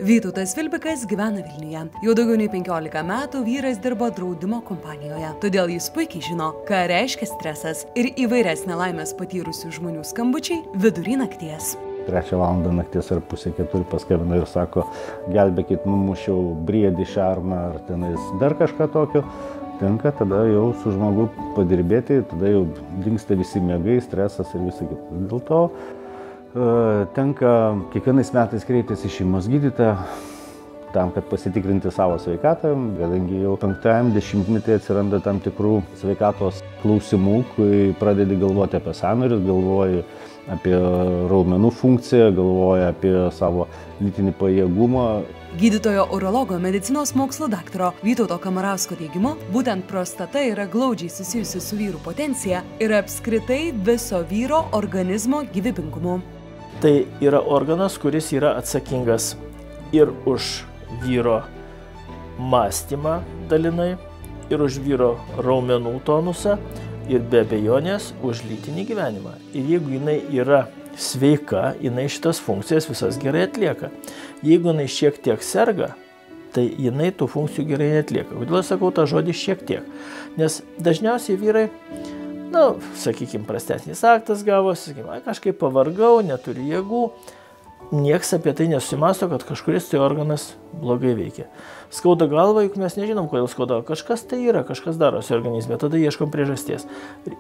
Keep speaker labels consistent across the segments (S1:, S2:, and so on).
S1: Vytautas Vilpikas gyvena Vilniuje. Jau daugiau nei 15 metų vyras dirbo draudimo kompanijoje. Todėl jis puikiai žino, ką reiškia stresas ir įvairias nelaimės patyrusių žmonių skambučiai vidury nakties.
S2: 3 valandą nakties ar pusė 4 paskambina ir sako, gelbėkit, numušiau briedį, šerną ar tenais dar kažką tokio. Tenka tada jau su žmogu padirbėti, tada jau dingsta visi miegai, stresas ir visa kita. Dėl to tenka kiekvienais metais kreiptis į šeimos gydytoją tam, kad pasitikrinti savo sveikatą, kadangi jau 5-ame dešimtmetyje atsiranda tam tikrų sveikatos klausimų, kai pradedi galvoti apie sąnarius, galvoji apie raumenų funkciją, galvoji apie savo lytinį pajėgumą.
S1: Gydytojo urologo medicinos mokslų daktaro Vytauto Kamarausko teigimu, būtent prostata yra glaudžiai susijusi su vyrų potencija ir apskritai viso vyro organizmo gyvybingumu.
S3: Tai yra organas, kuris yra atsakingas ir už vyro mąstymą dalinai, ir už vyro raumenų tonusą, ir be abejonės už lytinį gyvenimą. Ir jeigu jinai yra sveika, jinai šitas funkcijas visas gerai atlieka. Jeigu jinai šiek tiek serga, tai jinai tų funkcijų gerai atlieka. Kodėl aš sakau tą žodį šiek tiek? Nes dažniausiai vyrai, sakykime, prastesnis aktas gavosi, sakykime, kažkaip pavargau, neturiu jėgų. Nieks apie tai nesusimąsto, kad kažkuris tai organas blogai veikia. Skauda galva, juk mes nežinom, kodėl skauda. Kažkas tai yra, kažkas darosi organizme, tada ieškom priežasties.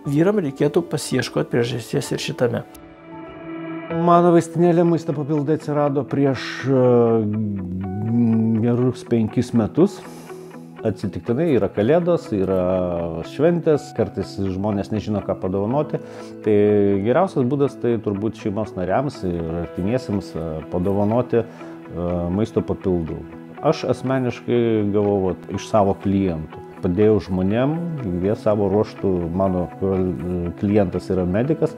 S3: Vyram reikėtų pasiieškoti priežasties ir šitame.
S2: Mano vaistinėlė maisto papildai atsirado prieš gerus 5 metus. Atsitiktinai yra kalėdos, yra šventės, kartais žmonės nežino, ką padovanoti. Tai geriausias būdas tai turbūt šeimos nariams ir artimiesiems padovanoti maisto papildų. Aš asmeniškai gavau iš savo klientų. Padėjau žmonėm, jie savo ruoštų, mano klientas yra medikas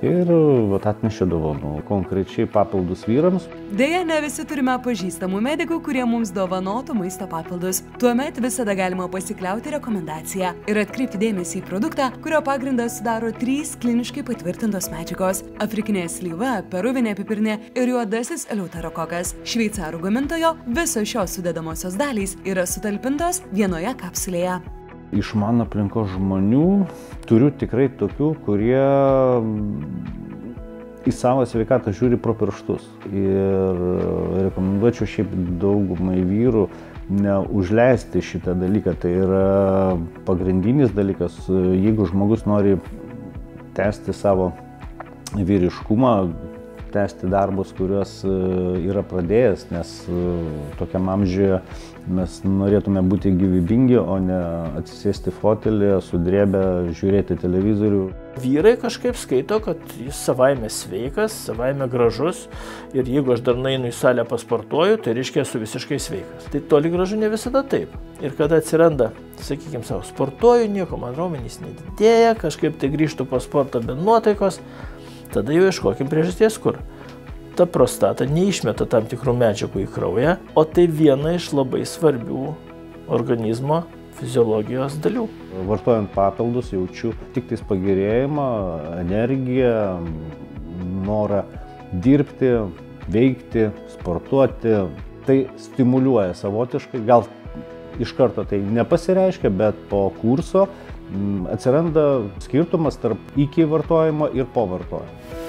S2: ir atnešė dovanų, konkrečiai papildus vyrams.
S1: Deja, ne visi turime pažįstamų medikų, kurie mums dovanotų maisto papildus. Tuomet visada galima pasikliauti rekomendaciją ir atkreipti dėmesį į produktą, kurio pagrindą sudaro 3 kliniškai patvirtintos medžiagos – afrikinė slyva, peruvinė pipirnė ir juodasis eleuterokokas. Šveicarų gamintojo visos šios sudedamosios dalys yra sutalpintos vienoje kapsulėje.
S2: Iš mano aplinkos žmonių turiu tikrai tokių, kurie į savo sveikatą žiūri pro pirštus. Ir rekomenduočiau šiaip daugumai vyrų neužleisti šitą dalyką. Tai yra pagrindinis dalykas, jeigu žmogus nori tęsti savo vyriškumą, tęsti darbus, kuriuos yra pradėjęs, nes tokiam amžiuje mes norėtume būti gyvybingi, o ne atsisėsti fotelį, sudrėbę, žiūrėti televizorių.
S3: Vyrai kažkaip skaito, kad jis savaime sveikas, savaime gražus ir jeigu aš dar nueinu į salę pasportuoju, tai reiškia esu visiškai sveikas. Tai toli gražu ne visada taip. Ir kada atsiranda, sakykime savo, sportuoju, nieko man raumenys nedidėja, kažkaip tai grįžtu po sporto be nuotaikos, tada jau ieškokim priežasties, kur ta prostata neišmeta tam tikrų medžiagų į kraują, o tai viena iš labai svarbių organizmo fiziologijos dalių.
S2: Vartojant papildus jaučiu tik tais pagerėjimą, energiją, norą dirbti, veikti, sportuoti. Tai stimuliuoja savotiškai, gal iš karto tai nepasireiškia, bet po kurso atsiranda skirtumas tarp iki vartojimo ir po vartojimo.